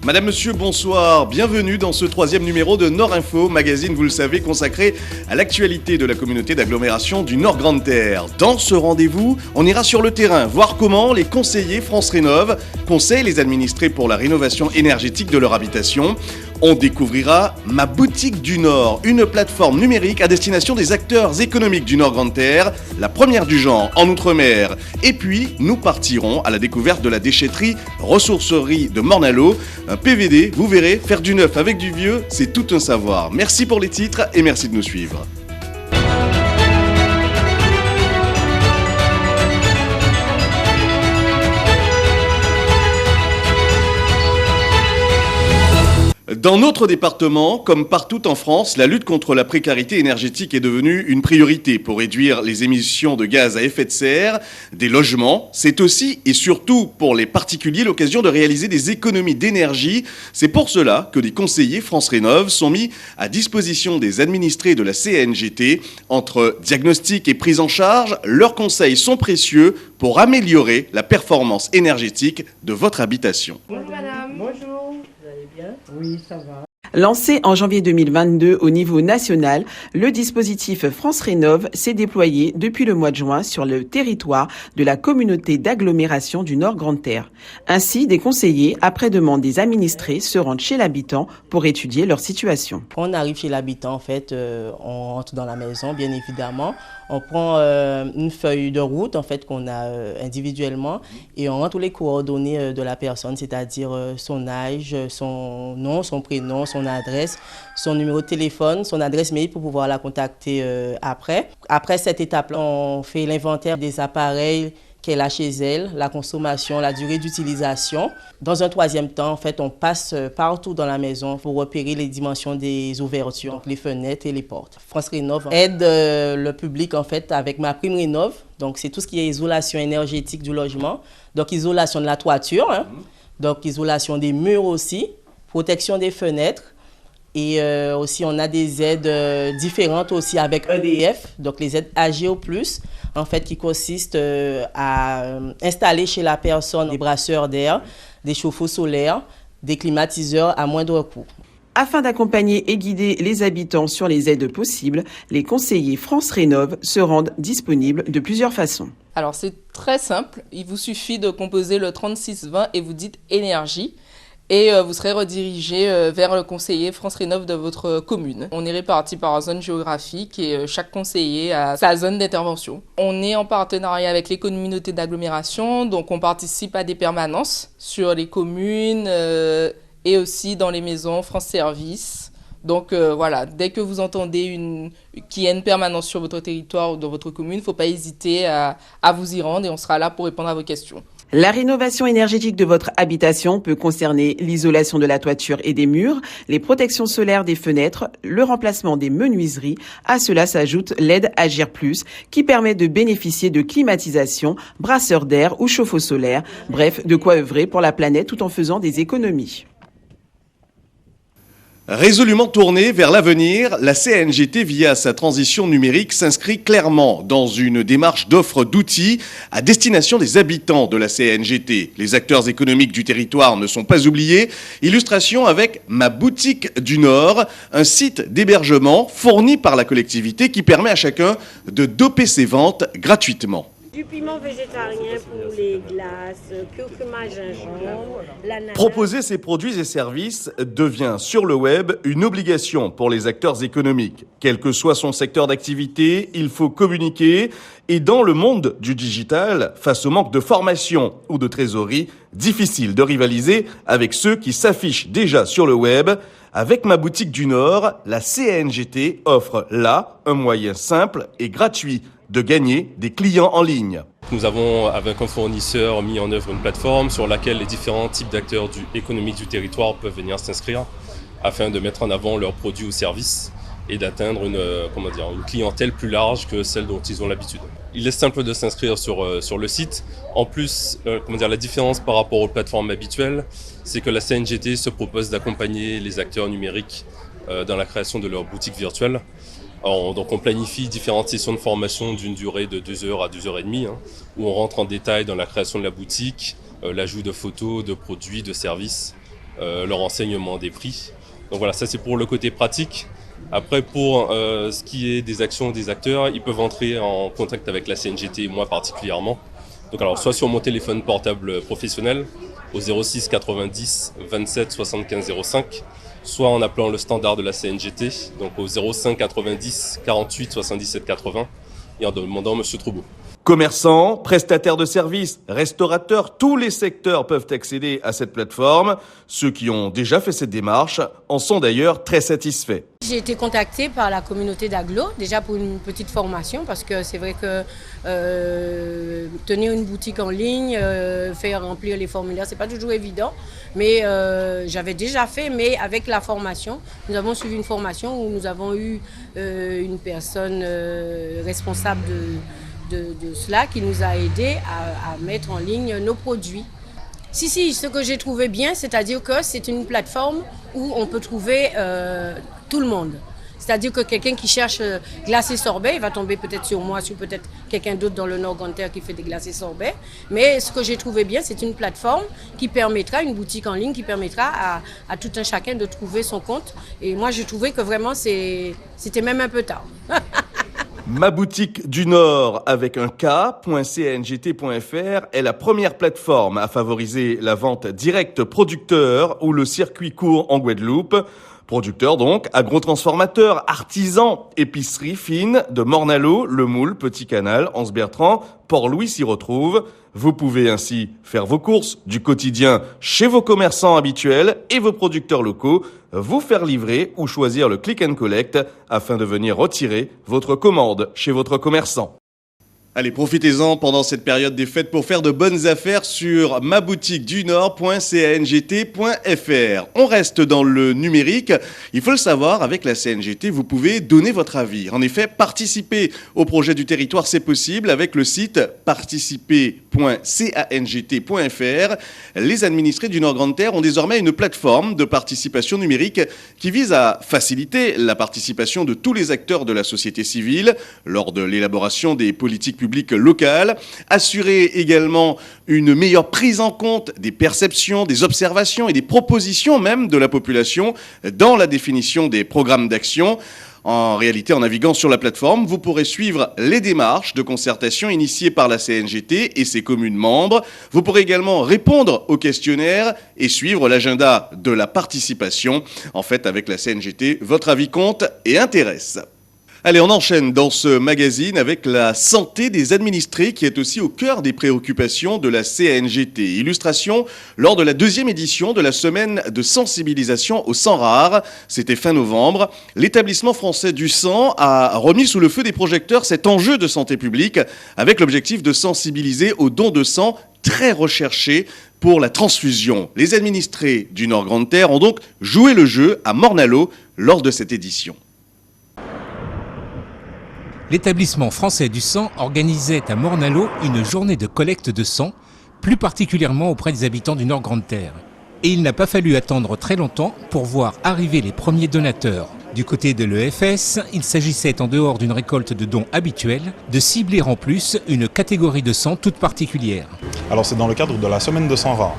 Madame, monsieur, bonsoir. Bienvenue dans ce 3e numéro de Nord Info, magazine, vous le savez, consacré à l'actualité de la communauté d'agglomération du Nord Grande Terre. Dans ce rendez-vous, on ira sur le terrain, voir comment les conseillers France Rénov conseillent les administrés pour la rénovation énergétique de leur habitation. On découvrira Ma Boutique du Nord, une plateforme numérique à destination des acteurs économiques du Nord Grande Terre, la première du genre en Outre-mer. Et puis, nous partirons à la découverte de la déchetterie ressourcerie de Morne-à-l'Eau. Un PVD, vous verrez, faire du neuf avec du vieux, c'est tout un savoir. Merci pour les titres et merci de nous suivre. Dans notre département, comme partout en France, la lutte contre la précarité énergétique est devenue une priorité pour réduire les émissions de gaz à effet de serre des logements. C'est aussi et surtout pour les particuliers l'occasion de réaliser des économies d'énergie. C'est pour cela que des conseillers France Rénov sont mis à disposition des administrés de la CNGT. Entre diagnostic et prise en charge, leurs conseils sont précieux pour améliorer la performance énergétique de votre habitation. Bonjour madame. Bonjour. Vous allez bien? Oui, ça va. Lancé en janvier 2022 au niveau national, le dispositif France Rénov s'est déployé depuis le mois de juin sur le territoire de la communauté d'agglomération du Nord Grande Terre. Ainsi, des conseillers, après demande des administrés, se rendent chez l'habitant pour étudier leur situation. Quand on arrive chez l'habitant, en fait, on rentre dans la maison, bien évidemment. On prend une feuille de route en fait, qu'on a individuellement et on rentre tous les coordonnées de la personne, c'est-à-dire son âge, son nom, son prénom, son adresse, son numéro de téléphone, son adresse mail pour pouvoir la contacter après. Après cette étape-là, on fait l'inventaire des appareils qu'elle a chez elle, la consommation, la durée d'utilisation. Dans un troisième temps, en fait, on passe partout dans la maison pour repérer les dimensions des ouvertures, donc les fenêtres et les portes. France Rénov aide le public en fait avec Ma Prime Rénov. Donc c'est tout ce qui est isolation énergétique du logement, donc isolation de la toiture, donc isolation des murs aussi, protection des fenêtres. Et aussi, on a des aides différentes aussi avec EDF, donc les aides AGO+, en fait, qui consistent à installer chez la personne des brasseurs d'air, des chauffe-eau solaires, des climatiseurs à moindre coût. Afin d'accompagner et guider les habitants sur les aides possibles, les conseillers France Rénov se rendent disponibles de plusieurs façons. Alors, c'est très simple. Il vous suffit de composer le 3620 et vous dites énergie. Et vous serez redirigé vers le conseiller France Rénov de votre commune. On est répartis par zone géographique et chaque conseiller a sa zone d'intervention. On est en partenariat avec les communautés d'agglomération, donc on participe à des permanences sur les communes et aussi dans les maisons France Service. Donc voilà, dès que vous entendez qu'il y a une permanence sur votre territoire ou dans votre commune, il ne faut pas hésiter à vous y rendre et on sera là pour répondre à vos questions. La rénovation énergétique de votre habitation peut concerner l'isolation de la toiture et des murs, les protections solaires des fenêtres, le remplacement des menuiseries. À cela s'ajoute l'aide Agir+, qui permet de bénéficier de climatisation, brasseurs d'air ou chauffe-eau solaire. Bref, de quoi œuvrer pour la planète tout en faisant des économies. Résolument tournée vers l'avenir, la CNGT, via sa transition numérique, s'inscrit clairement dans une démarche d'offre d'outils à destination des habitants de la CNGT. Les acteurs économiques du territoire ne sont pas oubliés. Illustration avec Ma Boutique du Nord, un site d'hébergement fourni par la collectivité qui permet à chacun de doper ses ventes gratuitement. Du piment végétarien pour les glaces, curcuma, gingembre, l'ananas. Proposer ces produits et services devient sur le web une obligation pour les acteurs économiques. Quel que soit son secteur d'activité, il faut communiquer. Et dans le monde du digital, face au manque de formation ou de trésorerie, difficile de rivaliser avec ceux qui s'affichent déjà sur le web. Avec Ma Boutique du Nord, la CNGT offre là un moyen simple et gratuit de gagner des clients en ligne. Nous avons, avec un fournisseur, mis en œuvre une plateforme sur laquelle les différents types d'acteurs économiques du territoire peuvent venir s'inscrire afin de mettre en avant leurs produits ou services et d'atteindre une clientèle plus large que celle dont ils ont l'habitude. Il est simple de s'inscrire sur le site. En plus, la différence par rapport aux plateformes habituelles, c'est que la CNGT se propose d'accompagner les acteurs numériques dans la création de leur boutique virtuelle. Donc on planifie différentes sessions de formation d'une durée de 2 heures à 2h30, où on rentre en détail dans la création de la boutique, l'ajout de photos, de produits, de services, le renseignement des prix. Donc voilà, ça c'est pour le côté pratique. Après, pour ce qui est des actions des acteurs, ils peuvent entrer en contact avec la CNGT, moi particulièrement. Donc alors, soit sur mon téléphone portable professionnel, au 06 90 27 75 05, soit en appelant le standard de la CNGT, donc au 05 90 48 77 80, et en demandant Monsieur Troubeau. Commerçants, prestataires de services, restaurateurs, tous les secteurs peuvent accéder à cette plateforme. Ceux qui ont déjà fait cette démarche en sont d'ailleurs très satisfaits. J'ai été contactée par la communauté d'Aglo, déjà pour une petite formation, parce que c'est vrai que tenir une boutique en ligne, faire remplir les formulaires, c'est pas toujours évident. Mais j'avais déjà fait, mais avec la formation, nous avons suivi une formation où nous avons eu une personne responsable de cela qui nous a aidé à mettre en ligne nos produits. Si, ce que j'ai trouvé bien, c'est-à-dire que c'est une plateforme où on peut trouver tout le monde. C'est-à-dire que quelqu'un qui cherche glacé sorbet, il va tomber peut-être sur moi, sur peut-être quelqu'un d'autre dans le Nord Grand Terre qui fait des glacés sorbet. Mais ce que j'ai trouvé bien, c'est une plateforme qui permettra, une boutique en ligne qui permettra à tout un chacun de trouver son compte. Et moi, j'ai trouvé que vraiment, c'était même un peu tard. Ma boutique du Nord avec un K.cngt.fr est la première plateforme à favoriser la vente directe producteur où le circuit court en Guadeloupe. Producteurs donc, agrotransformateurs, artisans, épicerie fine de Morne-à-l'Eau, Le Moule, Petit Canal, Anse-Bertrand, Port-Louis s'y retrouve. Vous pouvez ainsi faire vos courses du quotidien chez vos commerçants habituels et vos producteurs locaux, vous faire livrer ou choisir le click and collect afin de venir retirer votre commande chez votre commerçant. Allez, profitez-en pendant cette période des fêtes pour faire de bonnes affaires sur maboutiquedunord.cngt.fr. On reste dans le numérique. Il faut le savoir, avec la CNGT, vous pouvez donner votre avis. En effet, participer au projet du territoire, c'est possible avec le site participer.cngt.fr. Les administrés du Nord Grande Terre ont désormais une plateforme de participation numérique qui vise à faciliter la participation de tous les acteurs de la société civile lors de l'élaboration des politiques publiques locales, assurer également une meilleure prise en compte des perceptions, des observations et des propositions même de la population dans la définition des programmes d'action. En réalité, en naviguant sur la plateforme, vous pourrez suivre les démarches de concertation initiées par la CNGT et ses communes membres. Vous pourrez également répondre aux questionnaires et suivre l'agenda de la participation. En fait, avec la CNGT, votre avis compte et intéresse. Allez, on enchaîne dans ce magazine avec la santé des administrés qui est aussi au cœur des préoccupations de la CNGT. Illustration lors de la 2e édition de la semaine de sensibilisation au sang rare. C'était fin novembre. L'établissement français du sang a remis sous le feu des projecteurs cet enjeu de santé publique avec l'objectif de sensibiliser au don de sang très recherché pour la transfusion. Les administrés du Nord Grande Terre ont donc joué le jeu à Morne-à-l'Eau lors de cette édition. L'établissement français du sang organisait à Morne-à-l'Eau une journée de collecte de sang, plus particulièrement auprès des habitants du Nord Grande Terre. Et il n'a pas fallu attendre très longtemps pour voir arriver les premiers donateurs. Du côté de l'EFS, il s'agissait, en dehors d'une récolte de dons habituelle, de cibler en plus une catégorie de sang toute particulière. Alors c'est dans le cadre de la semaine de sang rare.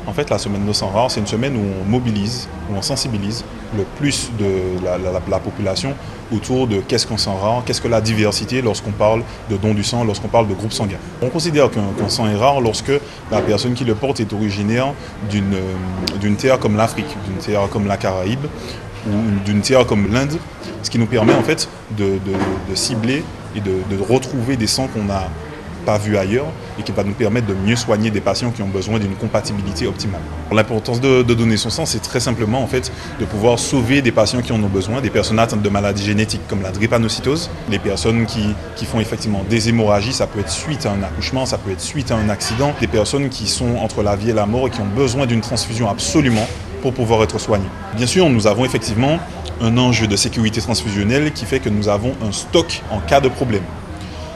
En fait, la semaine de sang rare, c'est une semaine où on mobilise, où on sensibilise le plus de la population autour de qu'est-ce qu'un sang rare, qu'est-ce que la diversité lorsqu'on parle de don du sang, lorsqu'on parle de groupe sanguin. On considère qu'un sang est rare lorsque la personne qui le porte est originaire d'une terre comme l'Afrique, d'une terre comme la Caraïbe ou d'une terre comme l'Inde, ce qui nous permet en fait de cibler et de retrouver des sangs qu'on n'a pas vu ailleurs et qui va nous permettre de mieux soigner des patients qui ont besoin d'une compatibilité optimale. L'importance de donner son sang, c'est très simplement en fait de pouvoir sauver des patients qui en ont besoin, des personnes atteintes de maladies génétiques comme la drépanocytose, les personnes qui font effectivement des hémorragies, ça peut être suite à un accouchement, ça peut être suite à un accident, des personnes qui sont entre la vie et la mort et qui ont besoin d'une transfusion absolument pour pouvoir être soignées. Bien sûr, nous avons effectivement un enjeu de sécurité transfusionnelle qui fait que nous avons un stock en cas de problème.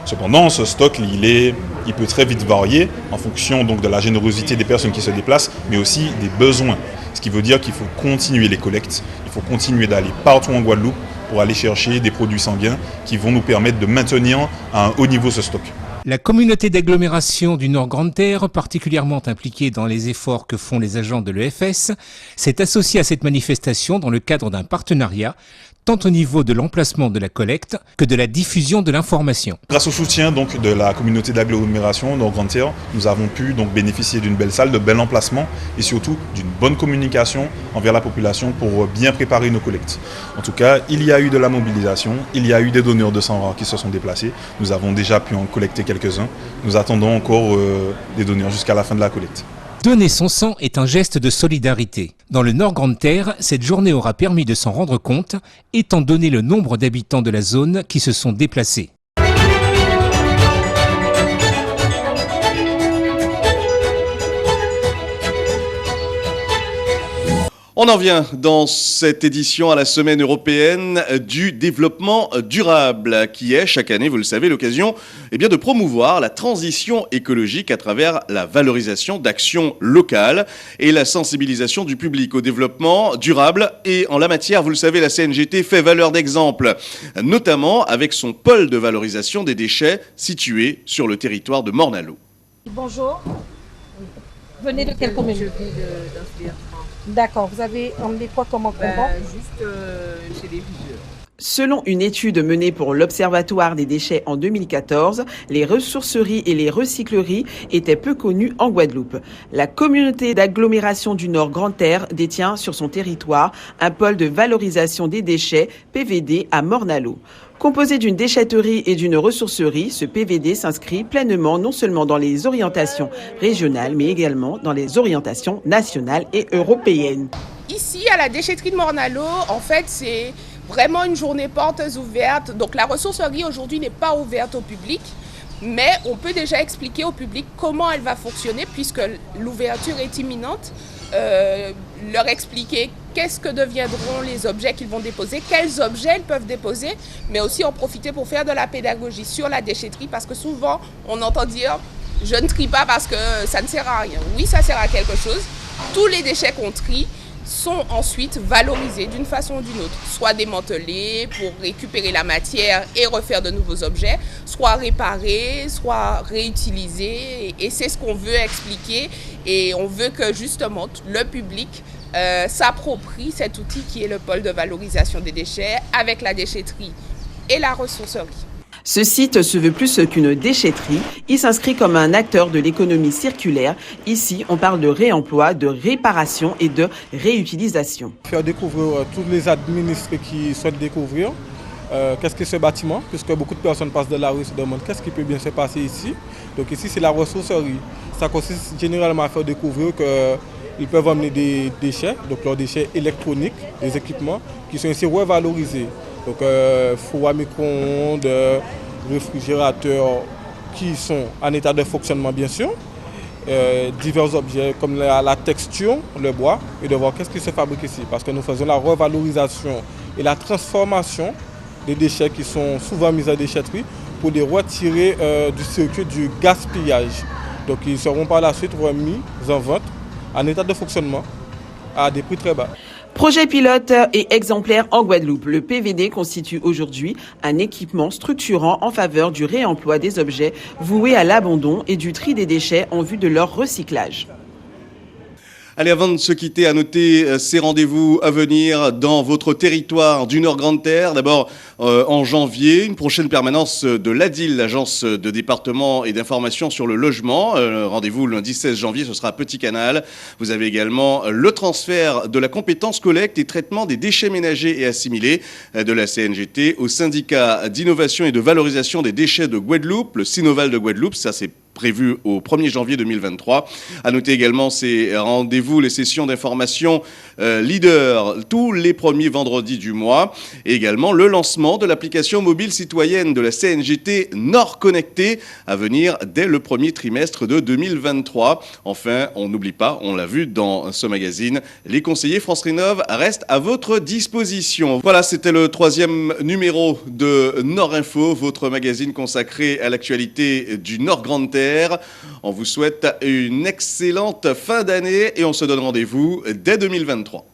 Cependant, ce stock, il peut très vite varier en fonction donc de la générosité des personnes qui se déplacent, mais aussi des besoins. Ce qui veut dire qu'il faut continuer les collectes, il faut continuer d'aller partout en Guadeloupe pour aller chercher des produits sanguins qui vont nous permettre de maintenir à un haut niveau ce stock. La communauté d'agglomération du Nord Grande Terre, particulièrement impliquée dans les efforts que font les agents de l'EFS, s'est associée à cette manifestation dans le cadre d'un partenariat, tant au niveau de l'emplacement de la collecte que de la diffusion de l'information. Grâce au soutien donc, de la communauté d'agglomération Nord Grande Terre, nous avons pu donc, bénéficier d'une belle salle, de bel emplacement et surtout d'une bonne communication envers la population pour bien préparer nos collectes. En tout cas, il y a eu de la mobilisation, il y a eu des donneurs de sang rare qui se sont déplacés. Nous avons déjà pu en collecter quelques-uns. Nous attendons encore des donneurs jusqu'à la fin de la collecte. Donner son sang est un geste de solidarité. Dans le Nord Grande Terre, cette journée aura permis de s'en rendre compte, étant donné le nombre d'habitants de la zone qui se sont déplacés. On en vient dans cette édition à la Semaine européenne du développement durable qui est chaque année, vous le savez, l'occasion de promouvoir la transition écologique à travers la valorisation d'actions locales et la sensibilisation du public au développement durable. Et en la matière, vous le savez, la CNGT fait valeur d'exemple, notamment avec son pôle de valorisation des déchets situé sur le territoire de Morne-à-l'Eau. Bonjour. Venez de quelle commune? Je vis d'Inspire. D'accord, vous avez emmené quoi comme encombrant? Juste chez les viseurs. Selon une étude menée pour l'Observatoire des déchets en 2014, les ressourceries et les recycleries étaient peu connues en Guadeloupe. La communauté d'agglomération du Nord Grande Terre détient sur son territoire un pôle de valorisation des déchets, PVD, à Morne-à-l'Eau. Composé d'une déchetterie et d'une ressourcerie, ce PVD s'inscrit pleinement non seulement dans les orientations régionales, mais également dans les orientations nationales et européennes. Ici, à la déchetterie de Morne-à-l'Eau, en fait, c'est vraiment une journée portes ouvertes. Donc la ressourcerie aujourd'hui n'est pas ouverte au public, mais on peut déjà expliquer au public comment elle va fonctionner puisque l'ouverture est imminente. Leur expliquer qu'est-ce que deviendront les objets qu'ils vont déposer, quels objets ils peuvent déposer, mais aussi en profiter pour faire de la pédagogie sur la déchetterie parce que souvent on entend dire « je ne trie pas parce que ça ne sert à rien ». Oui, ça sert à quelque chose. Tous les déchets qu'on trie sont ensuite valorisés d'une façon ou d'une autre, soit démantelés pour récupérer la matière et refaire de nouveaux objets, soit réparés, soit réutilisés. Et c'est ce qu'on veut expliquer et on veut que justement le public s'approprie cet outil qui est le pôle de valorisation des déchets avec la déchetterie et la ressourcerie. Ce site se veut plus qu'une déchetterie. Il s'inscrit comme un acteur de l'économie circulaire. Ici, on parle de réemploi, de réparation et de réutilisation. Faire découvrir tous les administrés qui souhaitent découvrir qu'est-ce que ce bâtiment, puisque beaucoup de personnes passent de la rue et se demandent qu'est-ce qui peut bien se passer ici. Donc ici, c'est la ressourcerie. Ça consiste généralement à faire découvrir qu'ils peuvent emmener des déchets, donc leurs déchets électroniques, des équipements, qui sont ici revalorisés. Donc four à micro-ondes, réfrigérateurs qui sont en état de fonctionnement bien sûr, divers objets comme la texture, le bois, et de voir qu'est-ce qui se fabrique ici. Parce que nous faisons la revalorisation et la transformation des déchets qui sont souvent mis à déchetterie pour les retirer du circuit du gaspillage. Donc ils seront par la suite remis en vente en état de fonctionnement à des prix très bas. Projet pilote et exemplaire en Guadeloupe, le PVD constitue aujourd'hui un équipement structurant en faveur du réemploi des objets voués à l'abandon et du tri des déchets en vue de leur recyclage. Allez, avant de se quitter, à noter ces rendez-vous à venir dans votre territoire du Nord Grande Terre. D'abord, en janvier, une prochaine permanence de l'ADIL, l'agence de département et d'information sur le logement. Rendez-vous le lundi 16 janvier, ce sera à Petit Canal. Vous avez également le transfert de la compétence collecte et traitement des déchets ménagers et assimilés de la CNGT au syndicat d'innovation et de valorisation des déchets de Guadeloupe, le Sinoval de Guadeloupe. Ça, c'est prévu au 1er janvier 2023. À noter également ces rendez-vous, les sessions d'information leader tous les premiers vendredis du mois. Et également le lancement de l'application mobile citoyenne de la CNGT Nord Connecté à venir dès le premier trimestre de 2023. Enfin, on n'oublie pas, on l'a vu dans ce magazine, les conseillers France Rénov restent à votre disposition. Voilà, c'était le 3e numéro de Nord Info, votre magazine consacré à l'actualité du Nord Grande Terre. On vous souhaite une excellente fin d'année et on se donne rendez-vous dès 2023.